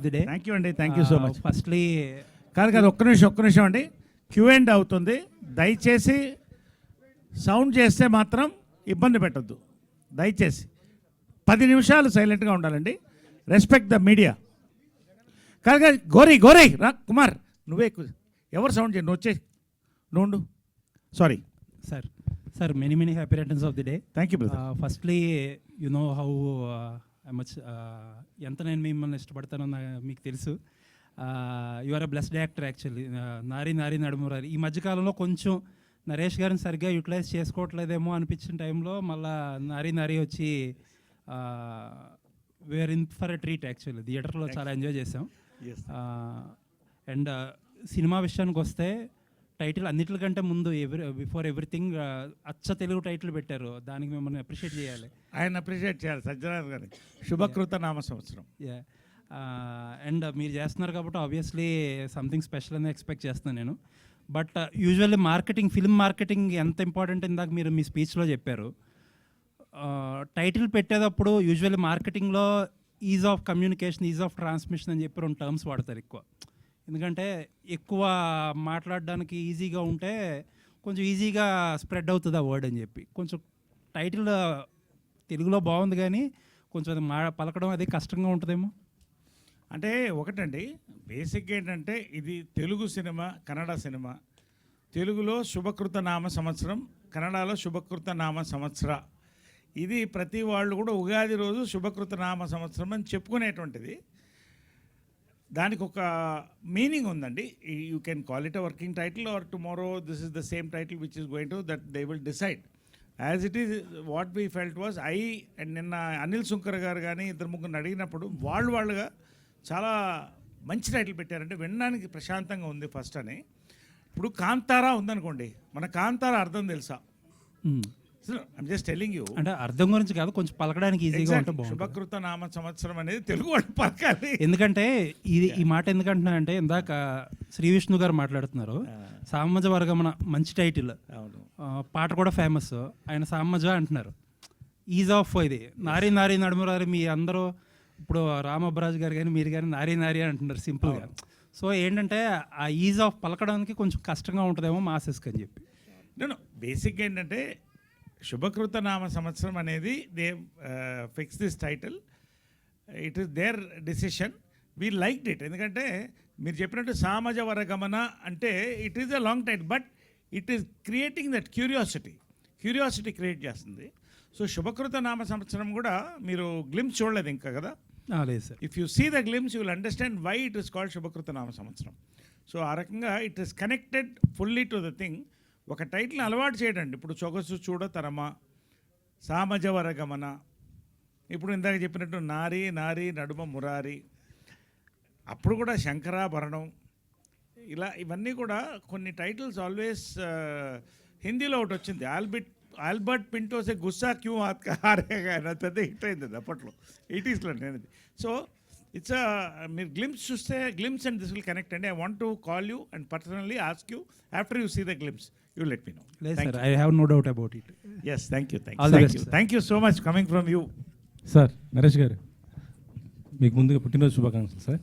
The day. Thank you అండి, thank you so much. Firstly కాదు ఒక్క నిమిషం అండి. క్యూ అండ్ అవుతుంది, దయచేసి సౌండ్ చేస్తే మాత్రం ఇబ్బంది పెట్టద్దు. దయచేసి 10 నిమిషాలు సైలెంట్గా ఉండాలండి. Respect the media. కాదు గోరీ రా కుమార్, నువ్వే ఎవరు సౌండ్ చేయండి, నువ్వు వచ్చేసి నువ్వు. Sorry sir many happy returns of the day. Thank you brother. Firstly you know how much ఎంత నేను మిమ్మల్ని ఇష్టపడతానో మీకు తెలుసు. You are a blessed actor actually. Nari Nadumurari ఈ మధ్యకాలంలో కొంచెం నరేష్ గారిని సరిగ్గా యూటిలైజ్ చేసుకోవట్లేదేమో అనిపించిన టైంలో మళ్ళీ నారీ వచ్చి we're in for a treat actually. థియేటర్లో చాలా ఎంజాయ్ చేసాం. అండ్ సినిమా విషయానికి వస్తే టైటిల్ అన్నిటికంటే ముందు బిఫోర్ ఎవ్రీథింగ్ అచ్చ తెలుగు టైటిల్ పెట్టారు, దానికి మిమ్మల్ని అప్రిషియేట్ చేయాలి. ఆయన అప్రిషియేట్ చేయాలి సజ్జనార్ గారి శుభకృత నామ సంవత్సరం. అండ్ మీరు చేస్తున్నారు కాబట్టి ఆబ్వియస్లీ సంథింగ్ స్పెషల్ అని ఎక్స్పెక్ట్ చేస్తున్నాను నేను. బట్ యూజువల్లీ ఫిల్మ్ మార్కెటింగ్ ఎంత ఇంపార్టెంట్ ఇందాక మీరు మీ స్పీచ్లో చెప్పారు. టైటిల్ పెట్టేటప్పుడు యూజువల్లీ మార్కెటింగ్లో ease of communication, ease of transmission అని చెప్పి 2 టర్మ్స్ వాడతారు ఎక్కువ. ఎందుకంటే ఎక్కువ మాట్లాడడానికి ఈజీగా ఉంటే కొంచెం ఈజీగా స్ప్రెడ్ అవుతుంది ఆ వర్డ్ అని చెప్పి. కొంచెం టైటిల్ తెలుగులో బాగుంది కానీ కొంచెం అది పలకడం అది కష్టంగా ఉంటుందేమో. అంటే ఒకటండి, బేసిక్గా ఏంటంటే ఇది తెలుగు సినిమా, కన్నడ సినిమా. తెలుగులో శుభకృత నామ సంవత్సరం, కన్నడలో శుభకృత నామ సంవత్సర. ఇది ప్రతి వాళ్ళు కూడా ఉగాది రోజు శుభకృత నామ సంవత్సరం అని చెప్పుకునేటువంటిది. దానికి ఒక మీనింగ్ ఉందండి. You can call it a working title or tomorrow this is the same title which is going to that they will decide. As it is what we felt was and నిన్న అనిల్ సుంకర్ గారు కానీ 2-3 అడిగినప్పుడు వాళ్ళుగా చాలా మంచి title పెట్టారంటే వినడానికి ప్రశాంతంగా ఉంది ఫస్ట్ అని. ఇప్పుడు కాంతారా ఉందనుకోండి, మన కాంతారా అర్థం తెలుసా? I'm just telling you. అంటే అర్థం గురించి కాదు, కొంచెం పలకడానికి ఈజీగా ఉంటుంది. శుభకృత నామ సంవత్సరం అనేది తెలుగు వాళ్ళు పలకాలి. ఎందుకంటే ఈ మాట ఎందుకంటున్నానంటే ఇందాక శ్రీ విష్ణు గారు మాట్లాడుతున్నారు. సామజ వర్గమన మంచి టైటిల్, పాట కూడా ఫేమస్. ఆయన సామజ అంటున్నారు. ఈజ్ ఆఫ్ ఇది నారీ నడుమురారి. మీ అందరూ ఇప్పుడు రామబ్రాజ్ గారు కానీ మీరు కానీ నారీ అంటున్నారు సింపుల్గా. సో ఏంటంటే ఆ ఈజ్ ఆఫ్ పలకడానికి కొంచెం కష్టంగా ఉంటుందేమో మాసెస్కి అని చెప్పి. నేను బేసిక్గా ఏంటంటే శుభకృత నామ సంవత్సరం అనేది they fix this title. It is their decision. We liked it. ఎందుకంటే మీరు చెప్పినట్టు సామజ వరగమన అంటే it is a long title, but it is creating that curiosity create చేస్తుంది. సో శుభకృత నామ సంవత్సరం కూడా మీరు గ్లిమ్స్ చూడలేదు ఇంకా కదా? లేదు sir. If you see the glimpse you will understand why it is called Shubhakrut Nama Samvatsaram. So ఆ రకంగా it is connected fully to the thing. ఒక టైటిల్ని అలవాటు చేయడండి. ఇప్పుడు సొగసు చూడతరమా, సామజవర గమన, ఇప్పుడు ఇందాక చెప్పినట్టు నారీ నడుమ మురారి, అప్పుడు కూడా శంకరాభరణం, ఇలా ఇవన్నీ కూడా కొన్ని టైటిల్స్ ఆల్వేస్. హిందీలో ఒకటి వచ్చింది, ఆల్బర్ట్ పింటోసే గుస్సా క్యూ హారేగా, పెద్ద హిట్ అయింది అప్పట్లో 80sలో అనేది. సో ఇట్స్ మీరు గ్లిమ్స్ చూస్తే glimpse and this will connect అండి. I want to call you and personally ask you after you see the glimpse, you let me know. I have no doubt about it. Yes, thank you so much coming from you. Sir Naresh garu, మీకు ముందుగా పుట్టినరోజు శుభాకాంక్షలు sir.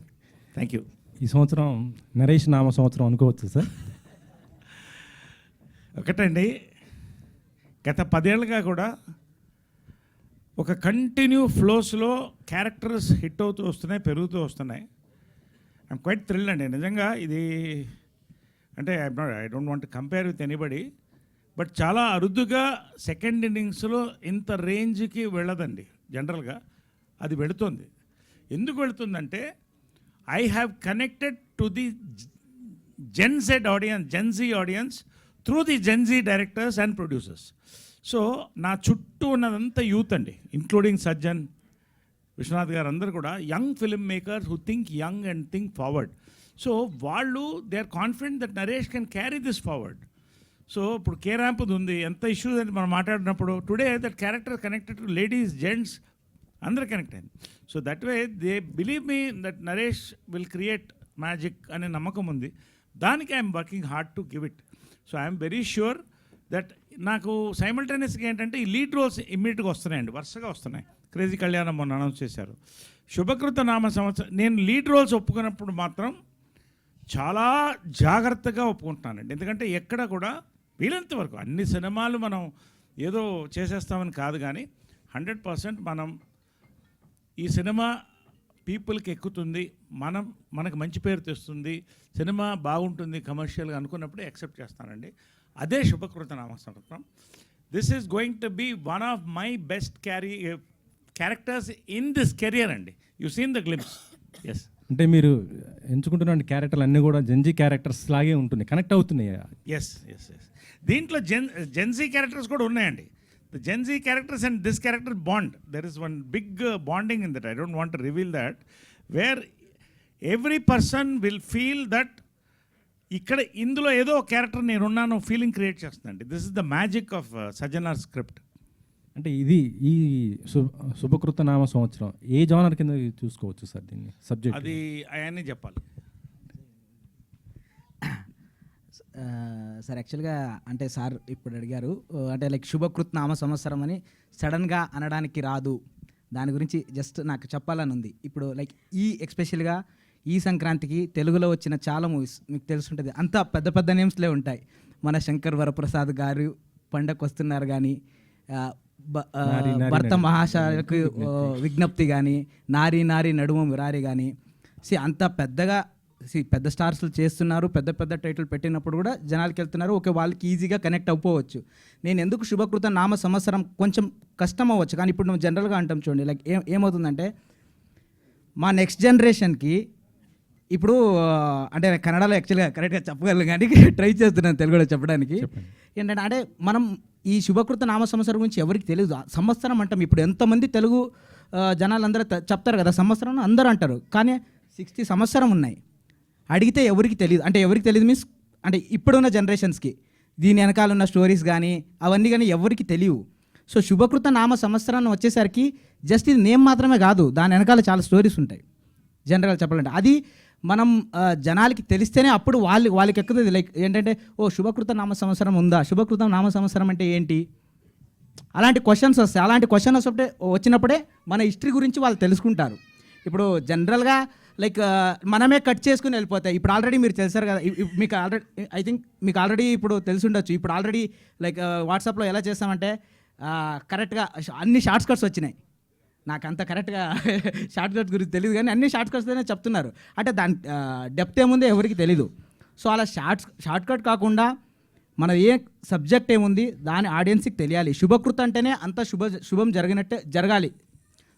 Thank you. ఈ సంవత్సరం నరేష్ నామ సంవత్సరం అనుకోవచ్చు sir? ఒకటండి, గత 10 ఏళ్ళుగా కూడా ఒక కంటిన్యూ ఫ్లోస్లో క్యారెక్టర్స్ హిట్ అవుతూ వస్తున్నాయి, పెరుగుతూ వస్తున్నాయి. ఐఎమ్ క్వైట్ థ్రిల్డ్ అండి నిజంగా. ఇది అంటే I don't want compare with anybody, but చాలా అరుదుగా సెకండ్ ఇన్నింగ్స్లో ఇంత రేంజ్కి వెళ్ళదండి జనరల్గా. అది వెళుతుంది. ఎందుకు వెళుతుందంటే I have connected to the Gen Z audience through the Gen Z directors and producers. So నా చుట్టూ ఉన్నదంతా యూత్ అండి, ఇంక్లూడింగ్ సజ్జన్, విశ్వనాథ్ గారు, అందరూ కూడా young film makers who think young and think forward. So వాళ్ళు they are confident that Naresh can carry this forward. So ఇప్పుడు K ర్యాంప్ది ఉంది, ఎంత ఇష్యూస్ అని మనం మాట్లాడినప్పుడు today that character connected to ladies, gents, అందరూ కనెక్ట్ అయింది. So that way they believe me that Naresh will create magic అనే నమ్మకం ఉంది. దానికి I'm working hard to give it. So I'm very sure that నాకు సైమల్టేనియస్గా ఏంటంటే ఈ లీడ్ రోల్స్ ఇమ్మీడియట్గా వస్తున్నాయండి, వరుసగా వస్తున్నాయి. క్రేజీ కళ్యాణం మొన్న అనౌన్స్ చేశారు. శుభకృత నామ సంవత్సరం నేను లీడ్ రోల్స్ ఒప్పుకున్నప్పుడు మాత్రం చాలా జాగ్రత్తగా ఒప్పుకుంటున్నానండి. ఎందుకంటే ఎక్కడ కూడా వీలంత వరకు అన్ని సినిమాలు మనం ఏదో చేసేస్తామని కాదు, కానీ 100% మనం ఈ సినిమా పీపుల్కి ఎక్కుతుంది, మనకు మంచి పేరు తెస్తుంది, సినిమా బాగుంటుంది కమర్షియల్గా అనుకున్నప్పుడే యాక్సెప్ట్ చేస్తానండి. అదే Shubhakrut Nama Samvatsaram. This is going to be one of my best characters in this career అండి. You seen the glimpse. Yes, అంటే మీరు ఎంచుకుంటున్న క్యారెక్టర్లు అన్నీ కూడా జెన్జీ క్యారెక్టర్స్ లాగే ఉంటుంది, కనెక్ట్ అవుతున్నాయి. ఎస్ ఎస్ ఎస్ దీంట్లో జెన్జీ క్యారెక్టర్స్ కూడా ఉన్నాయండి. The Gen Z characters and this character bond, there is one big bonding in that. I don't want to reveal that, where every person will feel that ఇక్కడ ఇందులో ఏదో ఒక character నేనున్నాను feeling create చేస్తుందండి. This is the magic of Sajjanar script. అంటే ఇది ఈ శుభకృత నామ సంవత్సరం ఏ జానర్ కింద చూసుకోవచ్చు సార్ దీన్ని సబ్జెక్ట్? అది అవన్నీ చెప్పాలి సార్. యాక్చువల్గా అంటే సార్ ఇప్పుడు అడిగారు, అంటే లైక్ శుభకృత్ నామ సంవత్సరం అని సడన్గా అనడానికి రాదు, దాని గురించి జస్ట్ నాకు చెప్పాలని ఉంది. ఇప్పుడు లైక్ ఎక్స్పెషల్గా ఈ సంక్రాంతికి తెలుగులో వచ్చిన చాలా మూవీస్ మీకు తెలుసుంటుంది, అంతా పెద్ద పెద్ద నేమ్స్లే ఉంటాయి. మన శంకర్ వరప్రసాద్ గారు పండగ వస్తున్నారు కానీ, భర్త మహాశయులకు విజ్ఞప్తి కానీ, నారీ నారీ నడుమ విరారి కానీ, అంత పెద్దగా పెద్ద స్టార్స్లు చేస్తున్నారు, పెద్ద పెద్ద టైటిల్ పెట్టినప్పుడు కూడా జనాలకి వెళ్తున్నారు. ఓకే, వాళ్ళకి ఈజీగా కనెక్ట్ అయిపోవచ్చు. నేను ఎందుకు శుభకృత నామ సంవత్సరం కొంచెం కష్టం అవ్వచ్చు, కానీ ఇప్పుడు నువ్వు జనరల్గా అంటాం చూడండి, లైక్ ఏమవుతుందంటే మా నెక్స్ట్ జనరేషన్కి ఇప్పుడు అంటే కన్నడలో యాక్చువల్గా కరెక్ట్గా చెప్పగలను కానీ ట్రై చేస్తున్నాను తెలుగులో చెప్పడానికి. ఏంటంటే అంటే మనం ఈ శుభకృత నామ సంవత్సరం గురించి ఎవరికి తెలియదు. సంవత్సరం అంటాం, ఇప్పుడు ఎంతమంది తెలుగు జనాలందరూ చెప్తారు కదా సంవత్సరం అందరూ అంటారు, కానీ 60 సంవత్సరం ఉన్నాయి. అడిగితే ఎవరికి తెలియదు. అంటే ఎవరికి తెలియదు మీన్స్ అంటే ఇప్పుడున్న జనరేషన్స్కి దీని వెనకాల ఉన్న స్టోరీస్ కానీ అవన్నీ కానీ ఎవరికి తెలియవు. సో శుభకృత నామ సంవత్సరాన్ని వచ్చేసరికి జస్ట్ ఇది నేమ్ మాత్రమే కాదు, దాని వెనకాల చాలా స్టోరీస్ ఉంటాయి. జనరల్గా చెప్పాలంటే అది మనం జనాలకి తెలిస్తేనే అప్పుడు వాళ్ళకి ఎక్కుతుంది. లైక్ ఏంటంటే ఓ శుభకృత నామ సంవత్సరం ఉందా, శుభకృత నామ సంవత్సరం అంటే ఏంటి, అలాంటి క్వశ్చన్స్ వస్తాయి. అలాంటి క్వశ్చన్స్ వచ్చినప్పుడే మన హిస్టరీ గురించి వాళ్ళు తెలుసుకుంటారు. ఇప్పుడు జనరల్గా లైక్ మనమే కట్ చేసుకుని వెళ్ళిపోతాయి. ఇప్పుడు ఆల్రెడీ మీరు తెలిసారు కదా, మీకు ఆల్రెడీ ఐ థింక్ మీకు ఆల్రెడీ ఇప్పుడు తెలిసి ఉండొచ్చు. ఇప్పుడు ఆల్రెడీ లైక్ వాట్సాప్లో ఎలా చేస్తామంటే కరెక్ట్గా అన్ని షార్ట్స్ కట్స్ వచ్చినాయి. నాకు అంత కరెక్ట్గా షార్ట్ కట్స్ గురించి తెలియదు, కానీ అన్ని షార్ట్ కట్స్తోనే చెప్తున్నారు. అంటే దాని డెప్త్ ఏముందో ఎవరికి తెలీదు. సో అలా షార్ట్ కట్ కాకుండా మన ఏ సబ్జెక్ట్ ఏముంది దాని ఆడియన్స్కి తెలియాలి. శుభకృత అంటేనే అంత శుభం జరిగినట్టే జరగాలి.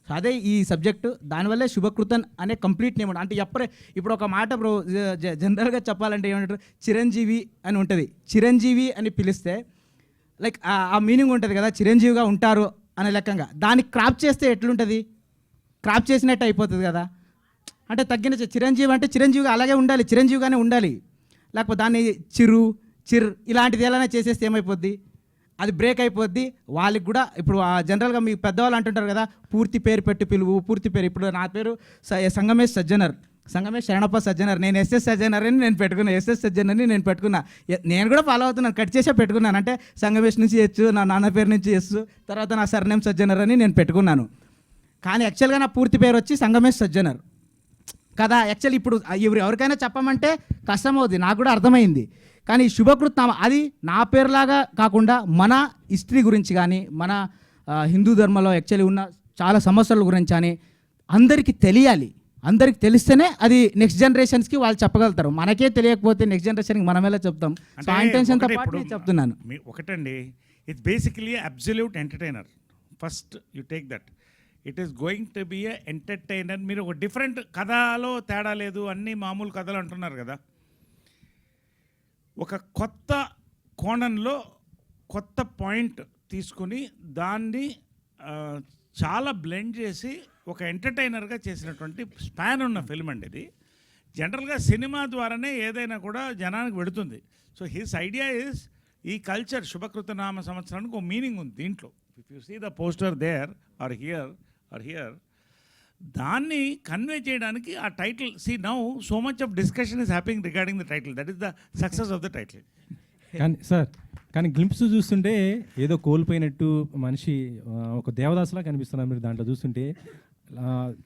సో అదే ఈ సబ్జెక్టు, దానివల్లే శుభకృతన్ అనే కంప్లీట్ నేమ్. అంటే ఇప్పుడు ఒక మాట బ్రో జనరల్గా చెప్పాలంటే ఏమంటారు, చిరంజీవి అని ఉంటుంది. చిరంజీవి అని పిలిస్తే లైక్ ఆ మీనింగ్ ఉంటుంది కదా, చిరంజీవిగా ఉంటారు అనే లెక్కగా. దాన్ని క్రాప్ చేస్తే ఎట్లుంటుంది, క్రాప్ చేసినట్టు అయిపోతుంది కదా. అంటే తగ్గిన చిరంజీవి అంటే చిరంజీవిగా అలాగే ఉండాలి, చిరంజీవిగానే ఉండాలి. లేకపోతే దాన్ని చిర్ ఇలాంటిది ఎలా చేసేస్తే ఏమైపోద్ది, అది బ్రేక్ అయిపోద్ది. వాళ్ళకి కూడా ఇప్పుడు జనరల్గా మీ పెద్దవాళ్ళు అంటుంటారు కదా, పూర్తి పేరు పెట్టి పిలువు, పూర్తి పేరు. ఇప్పుడు నా పేరు సంగమేష్ సజ్జనర్, సంగమేష్ శరణప్ప సజ్జనర్. నేను ఎస్ఎస్ సజ్జనర్ అని నేను పెట్టుకున్నా, ఎస్ఎస్ సజ్జనర్ అని నేను పెట్టుకున్నా. నేను కూడా ఫాలో అవుతున్నాను, కట్ చేసే పెట్టుకున్నాను. అంటే సంగమేష్ నుంచి ఎచ్చు, నా నాన్న పేరు నుంచి ఎస్సు, తర్వాత నా సర్నేమ్ సజ్జనర్ అని నేను పెట్టుకున్నాను. కానీ యాక్చువల్గా నా పూర్తి పేరు వచ్చి సంగమేష్ సజ్జనర్ కదా. యాక్చువల్లీ ఇప్పుడు ఎవరికైనా చెప్పమంటే కష్టం అవుతుంది, నాకు కూడా అర్థమైంది. కానీ శుభకృత్ నామ అది నా పేరులాగా కాకుండా మన హిస్టరీ గురించి కానీ, మన హిందూ ధర్మంలో యాక్చువల్లీ ఉన్న చాలా సమస్యల గురించి కానీ అందరికీ తెలియాలి. అందరికి తెలిస్తేనే అది నెక్స్ట్ జనరేషన్స్కి వాళ్ళు చెప్పగలుగుతారు. మనకే తెలియకపోతే నెక్స్ట్ జనరేషన్కి మనం ఎలా చెప్తాం. సో ఆ ఇంటెన్షన్తో పాటు నేను చెప్తున్నాను. ఒకటండి, it's basically absolute entertainer. First you take that, it is going to be a entertainer. మీరు ఒక డిఫరెంట్ కథలో తేడా లేదు, అన్నీ మామూలు కథలు అంటున్నారు కదా. ఒక కొత్త కోణంలో కొత్త పాయింట్ తీసుకుని దాన్ని చాలా బ్లెండ్ చేసి ఒక ఎంటర్టైనర్గా చేసినటువంటి స్పాన్ ఉన్న ఫిల్మ్ అండి ఇది. జనరల్గా సినిమా ద్వారానే ఏదైనా కూడా జనానికి పెడుతుంది. సో హిస్ ఐడియా ఇస్ ఈ కల్చర్ శుభకృత నామ సంవత్సరానికి ఒక మీనింగ్ ఉంది దీంట్లో. If you see the poster there are here దాన్ని కన్వే చేయడానికి ఆ title. See now so much of discussion is happening regarding the title. That is the success of the title. కానీ సార్, కానీ గ్లింప్స్ చూస్తుంటే ఏదో కోల్పోయినట్టు మనిషి ఒక దేవదాసులా కనిపిస్తున్నారు మీరు దాంట్లో చూస్తుంటే.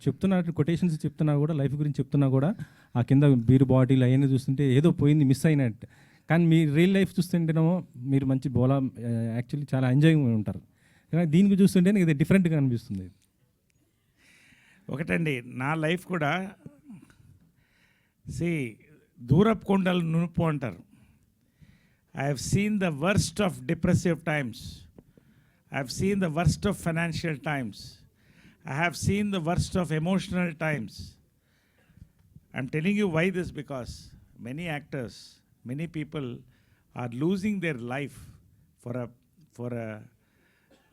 చెప్తున్నట్టు కొటేషన్స్ చెప్తున్నా కూడా, లైఫ్ గురించి చెప్తున్నా కూడా ఆ కింద బీరు బాటిల్ అవన్నీ చూస్తుంటే ఏదో పోయింది, మిస్ అయినట్టు. కానీ మీ రియల్ లైఫ్ చూస్తుంటేనేమో మీరు మంచి బోలా, యాక్చువల్లీ చాలా ఎంజాయింగ్ ఉంటారు. కానీ దీనికి చూస్తుంటే ఇది డిఫరెంట్గా అనిపిస్తుంది. ఒకటండి, నా లైఫ్ కూడా దూరపు కొండలు నునుపు అంటారు. I have seen the worst of depressive times. I have seen the worst of financial times. I have seen the worst of emotional times. I'm telling you why this, because many actors, many people are losing their life for a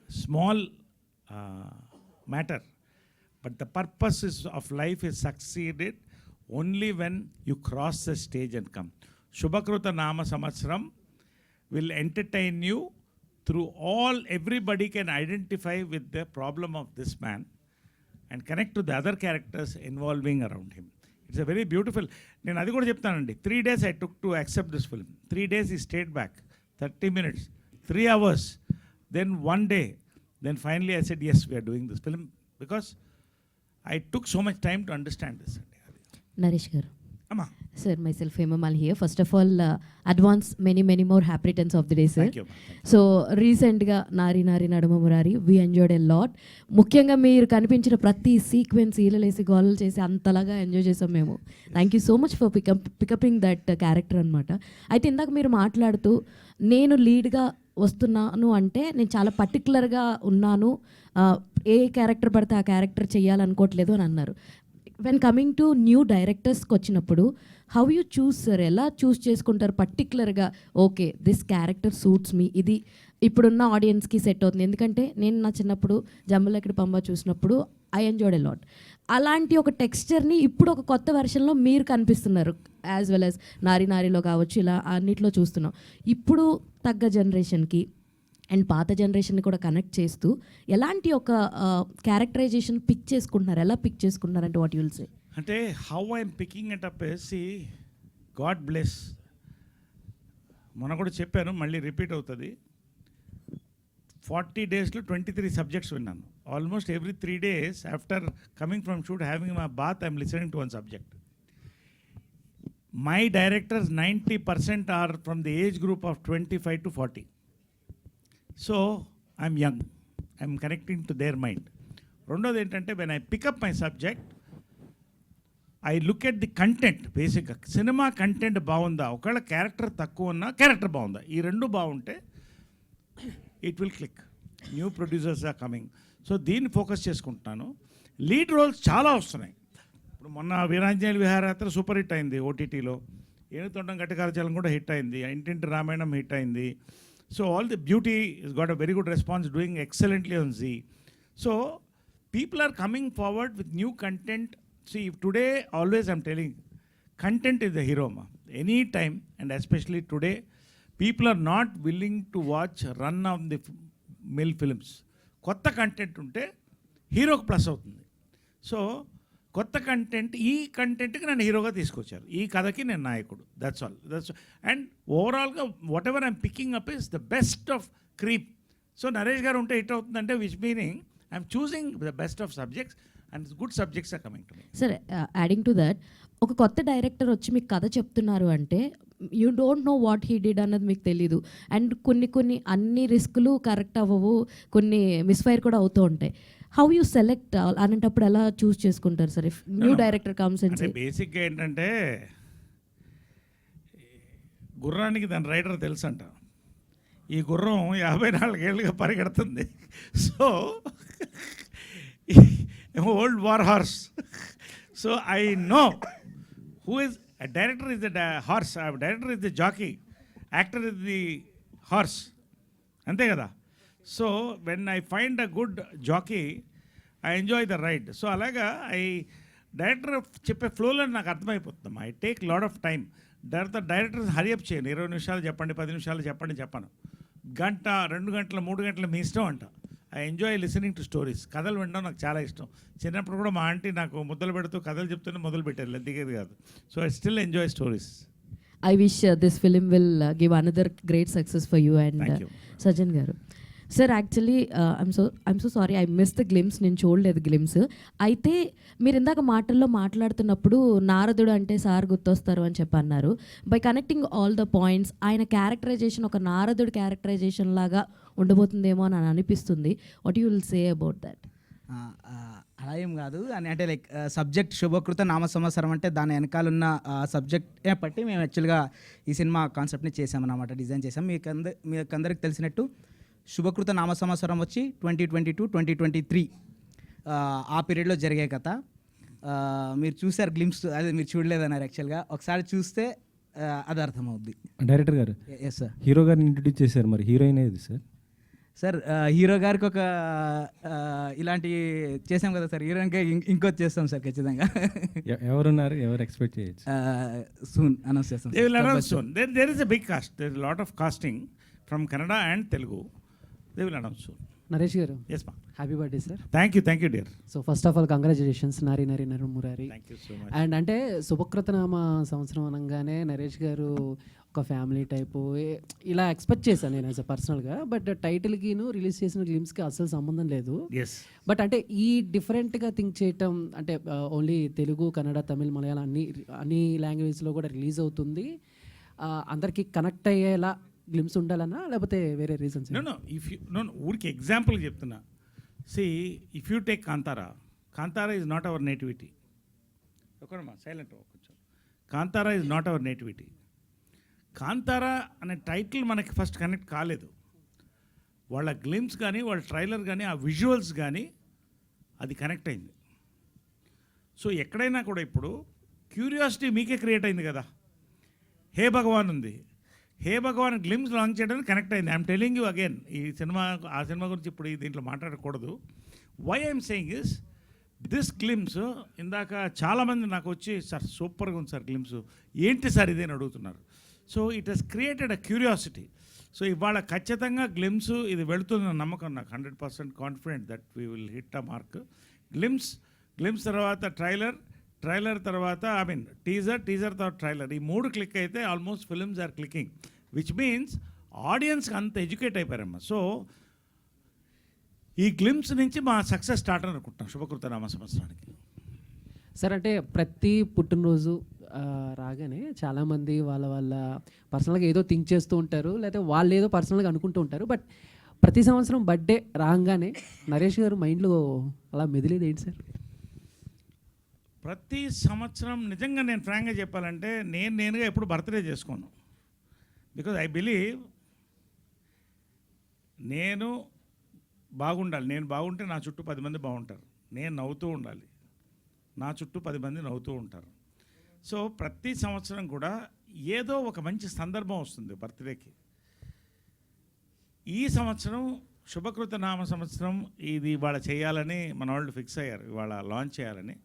small matter. But the purpose of life is succeeded only when you cross the stage and come. Shubhakruta Nama Samatsram will entertain you through all. Everybody can identify with the problem of this man and connect to the other characters involving around him. It's a very beautiful. నేను అది కూడా చెప్తానండి. 3 days I took to accept this film. 3 days he stayed back, 30 minutes, 3 hours, then 1 day, then finally I said yes, we are doing this film, because I took so much time to understand this. Naresh garu, Amma, sir myself Hemamal here. First of all advance many more happy returns of the day sir. thank you. So రీసెంట్గా Nari Nari Naduma Murari we enjoyed a lot. ముఖ్యంగా మీరు కనిపించిన ప్రతి sequence ఈలలేసి గోలలు చేసి అంతలాగా enjoy చేసాం మేము. Thank you so much for picking up that character అనమాట. అయితే ఇందాక మీరు మాట్లాడుతూ నేను లీడ్గా వస్తున్నాను అంటే నేను చాలా పర్టికులర్గా ఉన్నాను, ఏ క్యారెక్టర్ పడితే ఆ క్యారెక్టర్ చేయాలనుకోవట్లేదు అని అన్నారు. వెన్ కమింగ్ టు న్యూ డైరెక్టర్స్కి వచ్చినప్పుడు హౌ యూ చూస్ సార్, ఎలా చూస్ చేసుకుంటారు పర్టికులర్గా? ఓకే, దిస్ క్యారెక్టర్ సూట్స్ మీ, ఇది ఇప్పుడున్న ఆడియన్స్కి సెట్ అవుతుంది. ఎందుకంటే నేను నా చిన్నప్పుడు జంబలెక్కడి పంబ చూసినప్పుడు ఐ ఎంజాయ్డ్ ఎ లాట్. అలాంటి ఒక టెక్స్చర్ని ఇప్పుడు ఒక కొత్త వెర్షన్లో మీరు కనిపిస్తున్నారు, యాజ్ వెల్ యాజ్ నారి నారిలో కావచ్చు, ఇలా అన్నిట్లో చూస్తున్నాం. ఇప్పుడు తగ్గ జనరేషన్కి అండ్ పాత జనరేషన్ని కూడా కనెక్ట్ చేస్తూ ఎలాంటి ఒక క్యారెక్టరైజేషన్ పిక్ చేసుకుంటున్నారు, ఎలా పిక్ చేసుకుంటున్నారు అంటే వాట్ యుల్ సే? అంటే how I'm picking it up is, god bless. మొన్న కూడా చెప్పాను, మళ్ళీ రిపీట్ అవుతుంది. 40 daysలో 23 subjects విన్నాను. Almost every 3 days after coming from shoot, having my bath, I'm listening to one subject. My directors 90% are from the age group of 25 to 40. So I'm young, I'm connecting to their mind. రెండోది ఏంటంటే, when I pick up my subject, I look at the content. బేసిక్గా cinema content బాగుందా, ఒకవేళ character తక్కువ ఉన్నా character బాగుందా, ఈ రెండు బాగుంటే it will click. New producers are coming, so దీన్ని ఫోకస్ చేసుకుంటున్నాను. లీడ్ రోల్స్ చాలా వస్తున్నాయి. ఇప్పుడు మొన్న వీరాంజనేయులు విహారయాత్ర సూపర్ హిట్ అయింది ఓటీటీలో. ఏనుతొండం గట్టికారచలం కూడా హిట్ అయింది. ఇంటింటి రామాయణం హిట్ అయింది. So all the beauty has got a very good response, doing excellently on Zee. So people are coming forward with new content. See, today always I'm telling, content is the hero ma. Any time, and especially today, people are not willing to watch run of the mill films. Kotta content unte hero ku plus avutundi. So కొత్త content, ఈ కంటెంట్కి నన్ను హీరోగా తీసుకొచ్చారు, ఈ కథకి నేను నాయకుడు. That's all. అండ్ ఓవరాల్గా whatever I'm picking up is the best of crop. So Naresh garu ఉంటే హిట్ అవుతుందంటే which meaning I'm choosing the best of subjects and good subjects are coming to me. Sir, adding to that, ఒక కొత్త director వచ్చి మీకు కథ చెప్తున్నారు అంటే you don't know what he did అన్నది మీకు తెలీదు. అండ్ కొన్ని అన్ని రిస్కులు కరెక్ట్ అవ్వవు, కొన్ని మిస్ఫైర్ కూడా అవుతూ ఉంటాయి. హౌ యూ సెలెక్ట్ అనేటప్పుడు ఎలా చూస్ చేసుకుంటారు sir if new director comes and say? బేసిక్గా ఏంటంటే, గుర్రానికి దాని రైడర్ తెలుసు అంట. ఈ గుర్రం 54 ఏళ్ళుగా పరిగెడుతుంది. So old war horse. So I know who is director is the horse, director is the jockey, actor is the horse, అంతే కదా. So when I find a good jockey, I enjoy the ride. So అలాగా director చెప్పే ఫ్లోలో నాకు అర్థమైపోతుంది. I take lot of time. Director hurry up చేయను, 20 నిమిషాలు చెప్పండి, 10 నిమిషాలు చెప్పను. గంట, 2 గంటలు, 3 గంటలు మీ ఇష్టం అంట. I enjoy listening to stories. కథలు వినడం నాకు చాలా ఇష్టం. చిన్నప్పుడు కూడా మా ఆంటీ నాకు ముద్దలు పెడుతూ కథలు చెప్తూనే మొదలు పెట్టారు, దిగేది కాదు. So I still enjoy stories. I wish this film will give another great success for you and Thank you. Sajjan garu. Sir actually I'm so sorry I miss the glimpse, నేను చూడలేదు గ్లిమ్స్. అయితే మీరు ఇందాక మాటల్లో మాట్లాడుతున్నప్పుడు నారదుడు అంటే సార్ గుర్తొస్తారు అని చెప్పి అన్నారు. By connecting all the points ఆయన క్యారెక్టరైజేషన్ ఒక నారదుడు క్యారెక్టరైజేషన్ లాగా ఉండబోతుందేమో అని అనిపిస్తుంది. What you will say about that? అలా ఏం కాదు అని అంటే లైక్ సబ్జెక్ట్ శుభకృత నామ సంవత్సరం అంటే దాని వెనకాలన్న సబ్జెక్ట్ బట్టి మేము యాక్చువల్గా ఈ సినిమా కాన్సెప్ట్ని చేసామన్నమాట, డిజైన్ చేసాం. మీకు అందరికి తెలిసినట్టు శుభకృత నామ సంవత్సరం వచ్చి 2022, 2023 ఆ పీరియడ్లో జరిగే కథ. మీరు చూసారు గ్లిమ్స్, అదే మీరు చూడలేదన్నారు యాక్చువల్గా. ఒకసారి చూస్తే అది అర్థమవుద్ది. డైరెక్టర్ గారు ఎస్ సార్. హీరో గారిని ఇంట్రడ్యూస్ చేశారు, మరి హీరోయిన్ ఏది సార్? సార్ హీరో గారికి ఒక ఇలాంటి చేసాం కదా సార్, హీరోయిన్కి ఇంకోటి చేస్తాం సార్ ఖచ్చితంగా. ఎవరున్నారు, ఎవరు ఎక్స్పెక్ట్ చేయొచ్చు? సూన్ అనౌన్స్ చేస్తాం. They will announce soon. There is a big cast. There is a lot of casting from Kannada and Telugu. They will announce soon. Naresh గారు, Yes, ma'am. Happy birthday sir. Thank you, dear. So first of all congratulations Nari Nari Nadumurari. Thank you so much. And అంటే శుభకృతనామ సంవత్సరం అనగానే నరేష్ గారు ఒక family type ఇలా expect చేశాను నేను as a పర్సనల్గా. బట్ టైటిల్కిను రిలీజ్ చేసిన గ్లిమ్స్కి అస్సలు సంబంధం లేదు. Yes. బట్ అంటే ఈ డిఫరెంట్గా థింక్ చేయటం అంటే ఓన్లీ తెలుగు, కన్నడ, తమిళ్, మలయాళం అన్ని లాంగ్వేజ్లో కూడా రిలీజ్ అవుతుంది. అందరికీ కనెక్ట్ అయ్యేలా గ్లిమ్స్ ఉండాలన్నా లేకపోతే వేరే రీజన్స్? No. ఊరికి ఎగ్జాంపుల్ చెప్తున్నా. See, if you take Kantara is not our nativity. ఒకమ్మా సైలెంట్ కొంచెం. Kantara is not our nativity. Kantara అనే టైటిల్ మనకి ఫస్ట్ కనెక్ట్ కాలేదు. వాళ్ళ గ్లిమ్స్ కానీ వాళ్ళ ట్రైలర్ కానీ ఆ విజువల్స్ కానీ అది కనెక్ట్ అయింది. సో ఎక్కడైనా కూడా ఇప్పుడు క్యూరియాసిటీ మీకే క్రియేట్ అయింది కదా. హే భగవాన్ ఉంది, హే భగవాన్ గ్లిమ్స్ లాంచ్ చేయడానికి కనెక్ట్ అయింది. ఐఎమ్ టెలింగ్ యూ అగైన్, ఈ సినిమా ఆ సినిమా గురించి ఇప్పుడు దీంట్లో మాట్లాడకూడదు. Why I'm saying is this glimpse, ఇందాక చాలామంది నాకు వచ్చి సార్ సూపర్గా ఉంది సార్ గ్లిమ్స్, ఏంటి సార్ ఇదేని అడుగుతున్నారు. So it has created a curiosity. So ఇవాళ ఖచ్చితంగా గ్లిమ్స్ ఇది వెళుతుందన్న నమ్మకం నాకు, 100% confident that we will hit a mark. Glimpse తర్వాత ట్రైలర్ తర్వాత టీజర్ తర్వాత ట్రైలర్, ఈ 3 క్లిక్ అయితే almost films are clicking, which means ఆడియన్స్కి అంత ఎడ్యుకేట్ అయిపోయారమ్మా. సో ఈ గ్లిమ్స్ నుంచి మా సక్సెస్ స్టార్ట్ అని అనుకుంటున్నాం శుభకృత నామ సంవత్సరానికి. సార్ అంటే ప్రతి పుట్టినరోజు రాగానే చాలామంది వాళ్ళ పర్సనల్గా ఏదో థింక్ చేస్తూ ఉంటారు, లేకపోతే వాళ్ళు ఏదో పర్సనల్గా అనుకుంటూ ఉంటారు. బట్ ప్రతి సంవత్సరం బర్త్డే రాగానే నరేష్ గారు మైండ్లో అలా మెదిలేది ఏంటి సార్? ప్రతి సంవత్సరం నిజంగా నేను ఫ్రాంక్గా చెప్పాలంటే నేనుగా ఎప్పుడు బర్త్డే చేసుకోను. బికాజ్ ఐ బిలీవ్ నేను బాగుండాలి, నేను బాగుంటే నా చుట్టూ 10 మంది బాగుంటారు. నేను నవ్వుతూ ఉండాలి, నా చుట్టూ 10 మంది నవ్వుతూ ఉంటారు. సో ప్రతి సంవత్సరం కూడా ఏదో ఒక మంచి సందర్భం వస్తుంది బర్త్డేకి. ఈ సంవత్సరం శుభకృత నామ సంవత్సరం ఇది ఇవాళ చేయాలని మన వాళ్ళు ఫిక్స్ అయ్యారు, ఇవాళ లాంచ్ చేయాలని.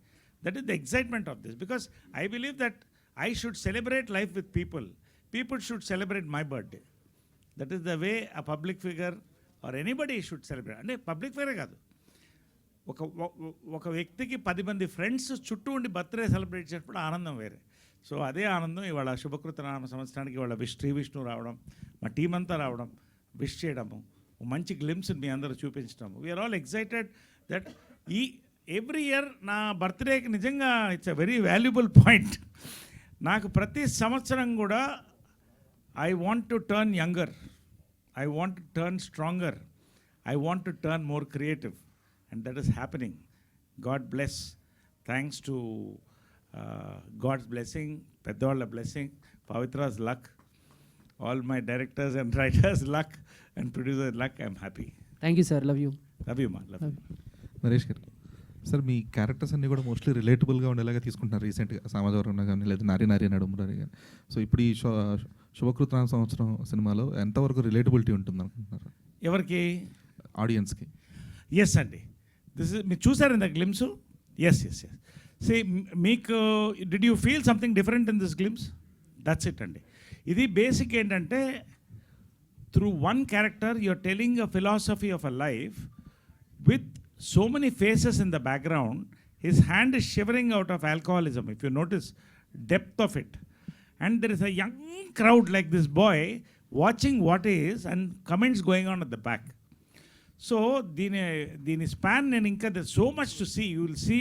That is the excitement of this, because I believe that I should celebrate life with people should celebrate my birthday. That is the way a public figure or anybody should celebrate. అంటే public ఫిగరే కాదు, ఒక వ్యక్తికి 10 మంది friends చుట్టూ ఉండి birthday celebrate చేసినప్పుడు ఆనందం వేరే. సో అదే ఆనందం ఇవాళ శుభకృత నామ సంవత్సరానికి ఇవాళ శ్రీ విష్ణు రావడం, మా టీం అంతా రావడం, విష్ చేయడము, మంచి గ్లిమ్స్ మీ అందరూ చూపించడము. We're all excited that every year నా బర్త్డేకి నిజంగా it's a very valuable point. నాకు ప్రతి సంవత్సరం కూడా I want to turn younger, I want to turn stronger, I want to turn more creative. And that is happening. God bless. Thanks to God's blessing, Peddavalla blessing, Pavitra's luck, all my directors and writers' luck, and producers' luck. I'm happy. Thank you sir, love you. Love you, ma. Love you. Naresh garu, sir me characters అన్నీ కూడా mostly రిలేటబుల్గా ఉండేలాగా తీసుకుంటున్నారు రీసెంట్గా, సమాజవరం కానీ లేదా నారి నడుమురారి కానీ. So ఇప్పుడు ఈ శుభకృత సంవత్సరం సినిమాలో ఎంతవరకు రిలేటబిలిటీ ఉంటుంది అనుకుంటున్నారు ఎవరికి? ఆడియన్స్కి. ఎస్ అండి, మీరు చూసారు ఇంత గ్లిమ్స్? ఎస్. సే మీకు did you feel something different in this glimpse? That's it అండి. ఇది బేసిక్ ఏంటంటే through one character you're telling a philosophy of a life with so many faces in the background. His hand is shivering out of alcoholism, if you notice depth of it. And there is a young crowd like this boy watching what is and comments going on at the back. So దీని span నేను ఇంకా so much to see. You will see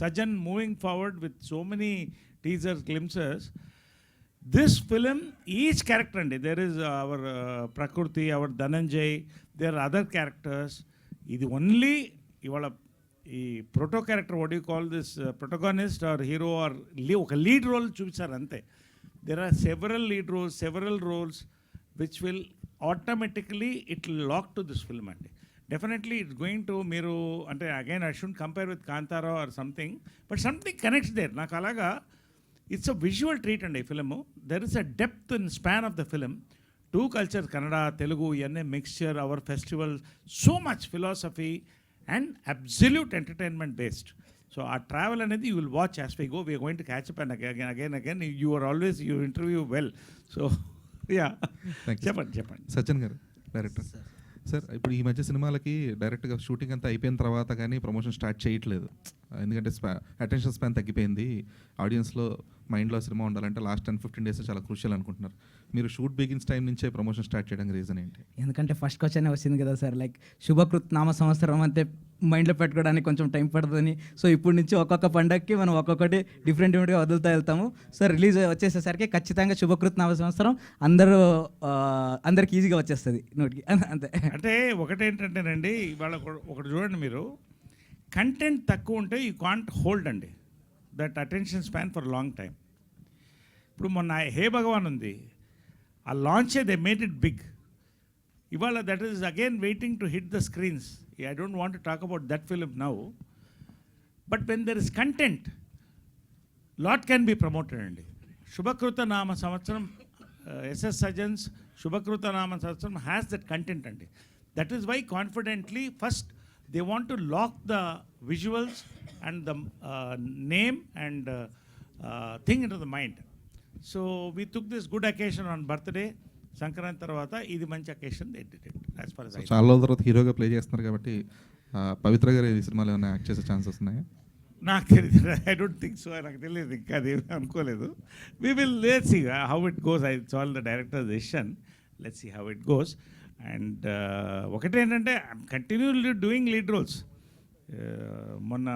Sajan moving forward with so many teasers, glimpses. This film, each character అండి, there is our Prakriti, our Dhananjay, there are other characters. ఇది only ఇవాళ ఈ proto character, what you call this protagonist or hero or ఒక lead role చూపించారు అంతే. There are several lead roles, several roles which will automatically it will lock to this film అండి. Definitely it's going to, మీరు అంటే again I should compare with Kantara or something, but something connects there. నాకు అలాగా it's a visual treat అండి ఈ film. There is a depth in span of the film. Two cultures, Kannada Telugu, ఇవన్నీ mixture, our festival, so much philosophy and absolute entertainment based. So ఆ travel అనేది you will watch as we go. We're going to catch up and again you are always, you interview well. So yeah, Thank you. చెప్పండి. సజ్జన్ గారు, director sir, ఇప్పుడు ఈ మధ్య సినిమాలకి డైరెక్ట్గా shooting అంతా అయిపోయిన తర్వాత కానీ ప్రమోషన్ స్టార్ట్ చేయట్లేదు. ఎందుకంటే అటెన్షన్ స్పాన్ తగ్గిపోయింది. ఆడియన్స్లో మైండ్లో సినిమా ఉండాలంటే లాస్ట్ 10-15 డేస్ చాలా క్రూషియల్ అనుకుంటున్నారు. మీరు షూట్ బిగిన్స్ టైం నుంచే ప్రమోషన్ స్టార్ట్ చేయడానికి రీజన్ ఏంటి? ఎందుకంటే ఫస్ట్ క్వశ్చన్ వచ్చింది కదా సార్, లైక్ శుభకృత్ నామ సంవత్సరం అంటే మైండ్లో పెట్టుకోవడానికి కొంచెం టైం పడుతుందని. సో ఇప్పుడు నుంచి ఒక్కొక్క పండగకి మనం ఒక్కొక్కటి డిఫరెంట్గా వదులుతూ వెళ్తాము. సో రిలీజ్ వచ్చేసేసరికి ఖచ్చితంగా శుభకృత్ నామ సంవత్సరం అందరికి ఈజీగా వచ్చేస్తుంది నోటికి, అంతే. అంటే ఒకటేంటంటేనండి, ఇవాళ ఒకటి చూడండి, మీరు కంటెంట్ తక్కువ ఉంటే యూ కాంట్ హోల్డ్ అండి that attention span for long time. ఇప్పుడు మొన్న హే భగవాన్ ఉంది, ఆ లాంచే దే మేడ్ ఇట్ బిగ్. ఇవాళ that is again waiting to hit the screens. I don't want to talk about that film now, but when there is content lot can be promoted అండి. Shubhakrutha Nama Samvatsaram, SS సజన్స్ Shubhakrutha Nama Samvatsaram has that content అండి. That is why confidently first they want to lock the visuals and the name and thing into the mind. So we took this good occasion on birthday, Sankranti తర్వాత ఇది మంచి occasion, they did it as far as I know. చాలా రోజుల తర్వాత హీరోగా play చేస్తున్నారు కాబట్టి పవిత్ర గారు ఈ సినిమాలో ఏమైనా యాక్ట్ చేసే ఛాన్సెస్ ఉన్నాయా? నాకు తెలియదు, ఐ డోంట్ థింక్ సో, నాకు తెలియదు, ఇంకా అది అనుకోలేదు. We will let's see how it goes. It's all the director decision. Let's see how it goes. And ఒకటేంటంటే కంటిన్యూలీ డూయింగ్ లీడ్ రోల్స్. మొన్న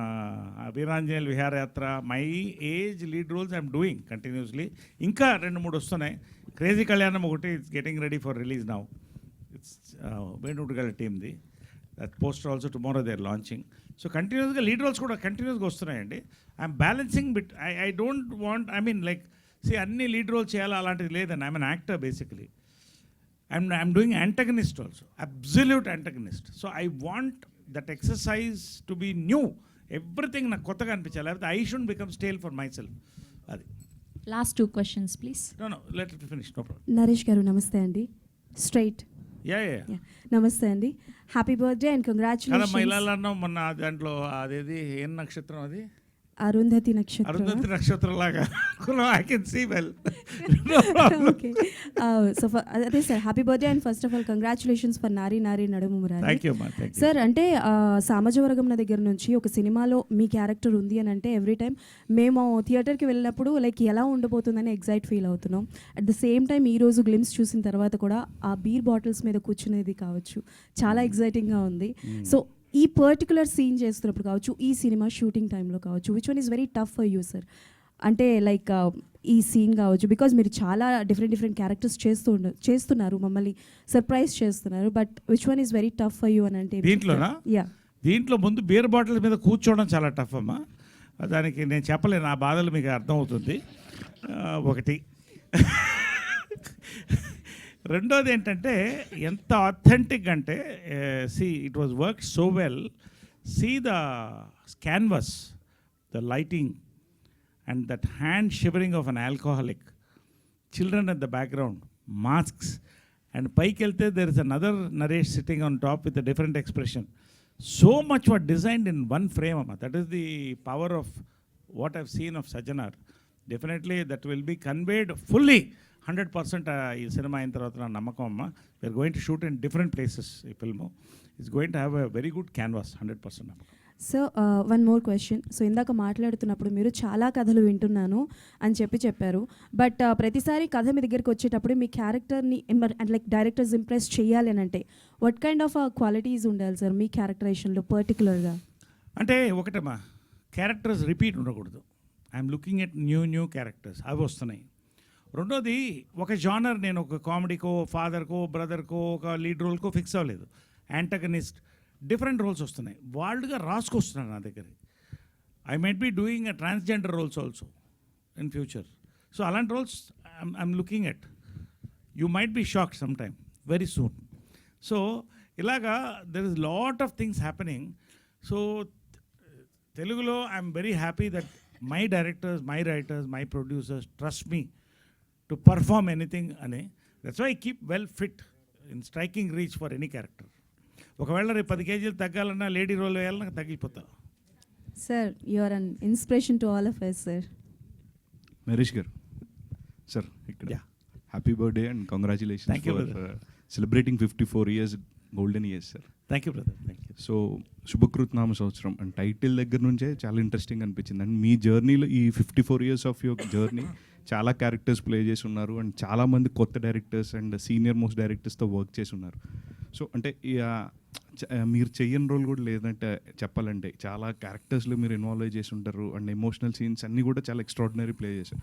Veeranjaneyula Viharayatra, my age lead roles I'm doing continuously. ఇంకా 2-3 వస్తున్నాయి. Crazy Kalyanam ఒకటి it's getting ready for release now. It's వేణుగల టీమ్ది. That poster also tomorrow they are launching. So కంటిన్యూస్గా lead roles కూడా కంటిన్యూస్గా వస్తున్నాయండి. I'm balancing bit. I don't want, I mean like అన్ని లీడ్ రోల్స్ చేయాలా అలాంటిది లేదండి. I'm an actor basically. I'm doing antagonist also, absolute antagonist. So I want that exercise to be new. Everything నాకు కొత్తగా అనిపించాలి, లేకపోతే I shouldn't become stale for myself. అది. Last 2 questions, please. No, let it finish, no problem. Naresh గారు నమస్తే అండి. Straight. Yeah. నమస్తే అండి. హ్యాపీ బర్త్డే అండ్ కదా కంగ్రాచులేషన్స్. మహిళలు అన్నాం మొన్న దాంట్లో, అదేది ఏం నక్షత్రం అది? అరుంధతి నక్షత్రం. అరుంధతి నక్షత్రం లాగా I can see well. Okay. So అదే sir, happy birthday and first of all congratulations for Nari Nari Naduma Murari. Thank you అమ్మా, థ్యాంక్ యూ. సార్, అంటే సామాజవర్గం దగ్గర నుంచి ఒక సినిమాలో మీ క్యారెక్టర్ ఉంది అని అంటే ఎవ్రీ టైం మేము థియేటర్కి వెళ్ళినప్పుడు లైక్ ఎలా ఉండబోతుందని ఎగ్జైట్ ఫీల్ అవుతున్నాం. అట్ ద సేమ్ టైం ఈరోజు గ్లిమ్స్ చూసిన తర్వాత కూడా ఆ బీర్ బాటిల్స్ మీద కూర్చునేది కావచ్చు, చాలా ఎగ్జైటింగ్గా ఉంది. సో ఈ పర్టికులర్ సీన్ చేస్తున్నప్పుడు కావచ్చు, ఈ సినిమా షూటింగ్ టైంలో కావచ్చు, which one is very tough for you sir? అంటే లైక్ ఈ సీన్ కావచ్చు, బికాజ్ మీరు చాలా డిఫరెంట్ క్యారెక్టర్స్ చేస్తున్నారు, మమ్మల్ని సర్ప్రైజ్ చేస్తున్నారు, but which one is very tough for you అని అంటే? దీంట్లోనా? యా. దీంట్లో ముందు బీర్ బాటిల్ మీద కూర్చోవడం చాలా టఫ్ అమ్మా. దానికి నేను చెప్పలేను, ఆ బాధలు మీకు అర్థమవుతుంది. ఒకటి. రెండోది ఏంటంటే ఎంత ఆథెంటిక్ అంటే, it was work so well. The canvas, the lighting and that hand shivering of an alcoholic, children at the background, masks, and పైకి వెళ్తే there is another Naresh sitting on top with a different expression. So much were designed in one frame అమ్మా. That is the power of what I've seen of Sajjanar. Definitely that will be conveyed fully 100% ఈ సినిమా అయిన తర్వాత నా నమ్మకం అమ్మ. We're going to shoot in different places. ఈ film is going to have a very good canvas, 100% నమ్మకం. So one more question. So ఇందాక మాట్లాడుతున్నప్పుడు మీరు చాలా కథలు వింటున్నాను అని చెప్పారు. బట్ ప్రతిసారి కథ మీ దగ్గరికి వచ్చేటప్పుడు మీ క్యారెక్టర్ని అండ్ లైక్ డైరెక్టర్స్ ఇంప్రెస్ చేయాలి అని అంటే వాట్ కైండ్ ఆఫ్ క్వాలిటీస్ ఉండాలి సార్ మీ క్యారెక్టరైజేషన్లో పర్టికులర్గా? అంటే ఒకటమ్మా, క్యారెక్టర్స్ రిపీట్ ఉండకూడదు. I'm looking at new characters, అవి వస్తున్నాయి. రెండోది, ఒక జానర్ నేను ఒక కామెడీకో, ఫాదర్కో, బ్రదర్కో, ఒక లీడ్ రోల్కో ఫిక్స్ అవ్వలేదు. యాంటగనిస్ట్, డిఫరెంట్ రోల్స్ వస్తున్నాయి. వాళ్ళుగా రాసుకొస్తున్నాను నా దగ్గర. I might be doing a transgender roles also in future. So అలాంటి roles I'm looking at. You might be shocked some time very soon. So ఇలాగా there is lot of things happening. So తెలుగులో I'm very happy that my directors, my writers, my producers trust me to perform anything అని. That's why I keep well fit in striking reach for any character. ఒకవేళ రేపు 10 కేజీలు తగ్గాలన్నా lady role వేయాలన్నా తగ్గిపోతా. Sir you are an inspiration to all of us sir. Naresh garu sir, ఇక్కడ Yeah. Happy birthday and congratulations Thank you, for brother. Celebrating 54 years golden years sir. Thank you brother, thank you. So Shubhakrut Nama Samvatsaram and title దగ్గర నుంచే చాలా interesting అనిపించింది. And మీ జర్నీలో ఈ 54 years of your journey చాలా characters play చేసి ఉన్నారు అండ్ చాలామంది కొత్త డైరెక్టర్స్ అండ్ సీనియర్ మోస్ట్ డైరెక్టర్స్తో వర్క్ చేసి ఉన్నారు. సో అంటే మీరు చెయ్యని రోల్ కూడా లేదంటే చెప్పాలంటే చాలా క్యారెక్టర్స్లో మీరు ఇన్వాల్వ్ చేసి ఉంటారు అండ్ ఎమోషనల్ సీన్స్ అన్నీ కూడా చాలా ఎక్స్ట్రాడినరీ ప్లే చేశారు.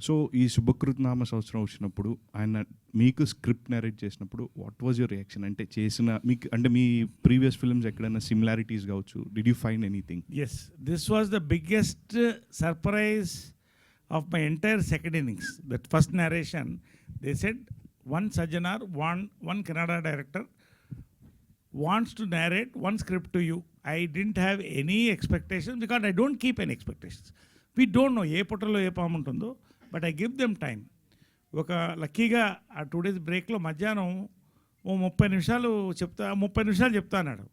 సో ఈ శుభకృత్ నామ సంవత్సరం వచ్చినప్పుడు ఆయన మీకు స్క్రిప్ట్ నరేట్ చేసినప్పుడు వాట్ వాజ్ యువర్ రియాక్షన్? అంటే చేసిన మీకు అంటే మీ ప్రీవియస్ ఫిల్మ్స్ ఎక్కడైనా సిమిలారిటీస్ కావచ్చు, did you find anything? Yes, this was the biggest surprise of my entire second innings. That first narration, they said one Sajjanar, one Kannada director wants to narrate one script to you. I didn't have any expectations because I don't keep any expectations. We don't know ఏ పుట్టలో ఏ పాము ఉంటుందో, but I give them time. ఒక లక్కీగా ఆ 2 days బ్రేక్లో మధ్యాహ్నం ఓ 30 నిమిషాలు చెప్తా అన్నాడు.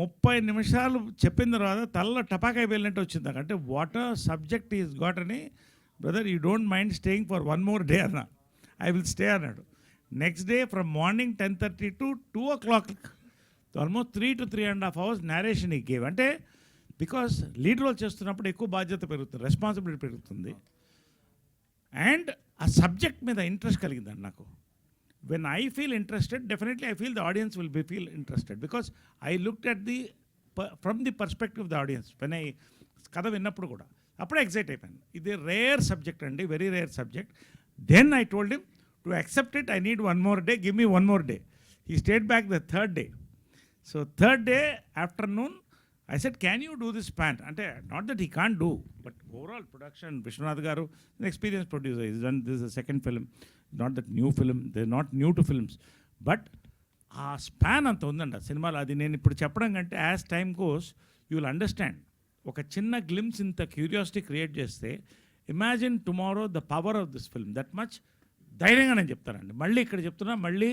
30 నిమిషాలు చెప్పిన తర్వాత తల్ల టపాకాయ వెళ్ళినట్టు వచ్చింది నాకు. అంటే వాట్ సబ్జెక్ట్ ఈజ్ గాట్ అని, brother you don't mind staying for 1 more day అన్నా. ఐ విల్ స్టే అన్నాడు. Next day from morning 10:30 to 2 o'clock, almost 3 to 3.5 hours narration ఈ గేవ్. అంటే బికాస్ లీడ్ రోల్ చేస్తున్నప్పుడు ఎక్కువ బాధ్యత పెరుగుతుంది, రెస్పాన్సిబిలిటీ పెరుగుతుంది. అండ్ ఆ సబ్జెక్ట్ మీద ఇంట్రెస్ట్ కలిగిందండి నాకు. When I feel interested, definitely I feel the audience will be feel interested because I looked at the from the perspective of the audience. When I కథ విన్నప్పుడు కూడా అప్పుడే ఎక్సైట్ అయిపోయాను. ఇది రేర్ సబ్జెక్ట్ అండి, very rare subject. Then I told him to accept it, I need 1 more day, give me 1 more day. He stayed back the 3rd day. So 3rd day afternoon, I said, can you do this pan? Ante, not that he can't do, but overall production, Vishwanath Garu, an experienced producer, he's done, this is a second film, not that new film, they're not new to films. But ఆ span అంత ఉందండి ఆ సినిమాలో. అది నేను ఇప్పుడు చెప్పడం కంటే as time goes you will understand. ఒక చిన్న గ్లిమ్స్ ఇంత క్యూరియాసిటీ క్రియేట్ చేస్తే, imagine tomorrow the power of this film. That much ధైర్యంగా నేను చెప్తానండి. మళ్ళీ ఇక్కడ చెప్తున్నా, మళ్ళీ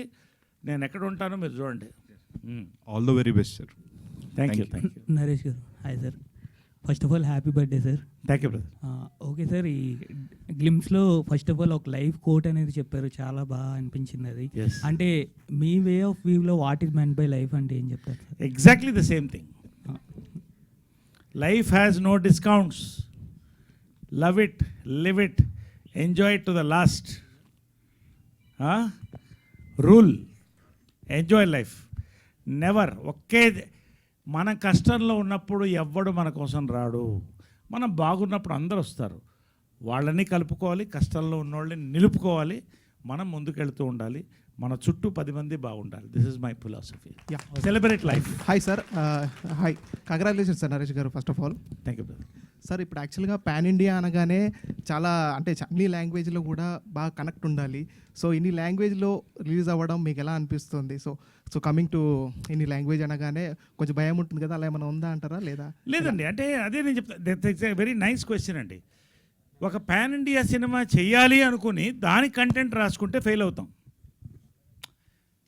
నేను ఎక్కడ ఉంటానో మీరు చూడండి. All the very best sir. Thank you, thank you. Naresh garu hi sir. First of all happy birthday sir. Thank you brother. Okay sir, ఈ గ్లిమ్స్లో ఫస్ట్ ఆఫ్ ఆల్ ఒక లైఫ్ కోట్ అనేది చెప్పారు, చాలా బాగా అనిపించింది అది. Yes. అంటే మీ వే ఆఫ్ వ్యూలో what is meant by life అంటే ఏం చెప్తారు సార్? Exactly the same thing. Life has no discounts. Love it, live it, enjoy it to the last. Rule, enjoy life. Never okay. మన కష్టంలో ఉన్నప్పుడు ఎవ్వడు మన కోసం రాడు. మనం బాగున్నప్పుడు అందరు వస్తారు. వాళ్ళని కలుపుకోవాలి, కష్టంలో ఉన్నోళ్ళని నిలుపుకోవాలి, మనం ముందుకెళ్తూ ఉండాలి, మన చుట్టూ 10 మంది బాగుండాలి. This is my philosophy. Celebrate life. Hi sir. Hi, congratulations sir Naresh garu first of all. Thank you brother. Sir, ఇప్పుడు యాక్చువల్గా పాన్ ఇండియా అనగానే చాలా అంటే అన్ని లాంగ్వేజ్లో కూడా బాగా కనెక్ట్ ఉండాలి. సో ఇన్ని లాంగ్వేజ్లో రిలీజ్ అవ్వడం మీకు ఎలా అనిపిస్తుంది? సో కమింగ్ టు ఇన్ని లాంగ్వేజ్ అనగానే కొంచెం భయం ఉంటుంది కదా, అలా ఏమైనా ఉందా అంటారా లేదా? లేదండి, అంటే అదే నేను చెప్తాను. That's a very nice question అండి. ఒక పాన్ ఇండియా సినిమా చేయాలి అనుకుని దాని కంటెంట్ రాసుకుంటే ఫెయిల్ అవుతాం.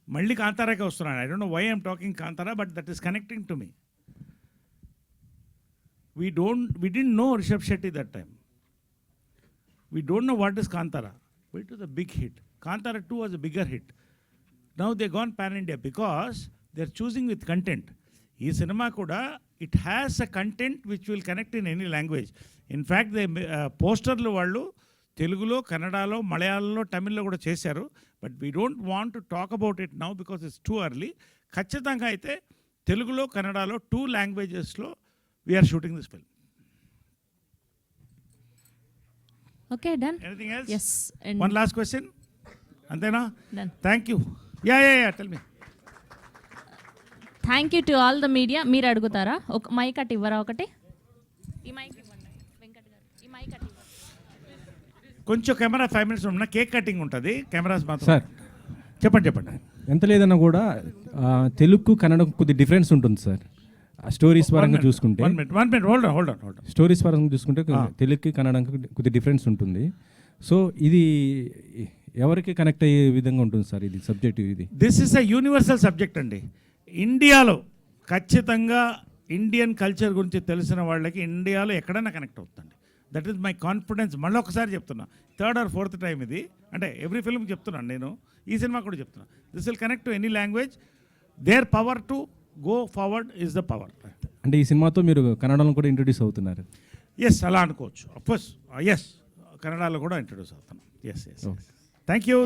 మళ్ళీ కాంతారాకే వస్తున్నాను. I don't know why I'm talking Kantara, but that is connecting to me. We didn't know Rishabh Shetty that time. We don't know what is Kantara. It was a big hit. Kantara 2 was a bigger hit. Now they gone pan India because they're choosing with content. ఈ సినిమా కూడా it has a content which will connect in any language. In fact పోస్టర్లు వాళ్ళు తెలుగులో, కన్నడలో, మలయాళంలో, తమిళ్లో కూడా చేశారు. But we don't want to talk about it now because it's too early. ఖచ్చితంగా అయితే తెలుగులో, కన్నడలో 2 లాంగ్వేజెస్లో we're shooting this film. Okay, done. Anything else? Yes. And one last question, అంతేనా? done. Thank you. Yeah tell me. Thank you to all the media. మీరు అడుగుతారా? ఒక mic at ఇవ్వరా ఒకటి? ఈ మైక్ ఇవ్వండి వెంకట్ గారు. ఈ మైక్ అట్ ఇవ్వండి. కొంచెం కెమెరా 5 minutes ఉన్న కేక్ కటింగ్ ఉంటుంది, కెమెరాస్ మాత్రం. సార్ చెప్పండి. ఎంత లేదన్నా కూడా తెలుగు కన్నడకు కొద్ది డిఫరెన్స్ ఉంటుంది సార్. స్టోరీస్ పరంగా చూసుకుంటే one minute hold on. Stories పరంగా చూసుకుంటే తెలుగుకి కన్నడకి కొద్ది డిఫరెన్స్ ఉంటుంది. సో ఇది ఎవరికి కనెక్ట్ అయ్యే విధంగా ఉంటుంది సార్ ఇది సబ్జెక్ట్? ఇది this is a universal subject అండి. ఇండియాలో ఖచ్చితంగా ఇండియన్ కల్చర్ గురించి తెలిసిన వాళ్ళకి ఇండియాలో ఎక్కడైనా కనెక్ట్ అవుతుంది. That is my confidence. మళ్ళీ ఒకసారి చెప్తున్నా, 3rd or 4th టైం ఇది. అంటే ఎవ్రీ ఫిల్మ్ చెప్తున్నాను నేను, ఈ సినిమా కూడా చెప్తున్నా. This will connect to any language. There power to go forward is the power. అంటే ఈ సినిమాతో మీరు కన్నడలో కూడా ఇంట్రొడ్యూస్ అవుతున్నారు? ఎస్, అలా అనుకోవచ్చు. అఫ్కోర్స్ ఎస్, కన్నడలో కూడా ఇంట్రొడ్యూస్ అవుతున్నాం. ఎస్. Thank you.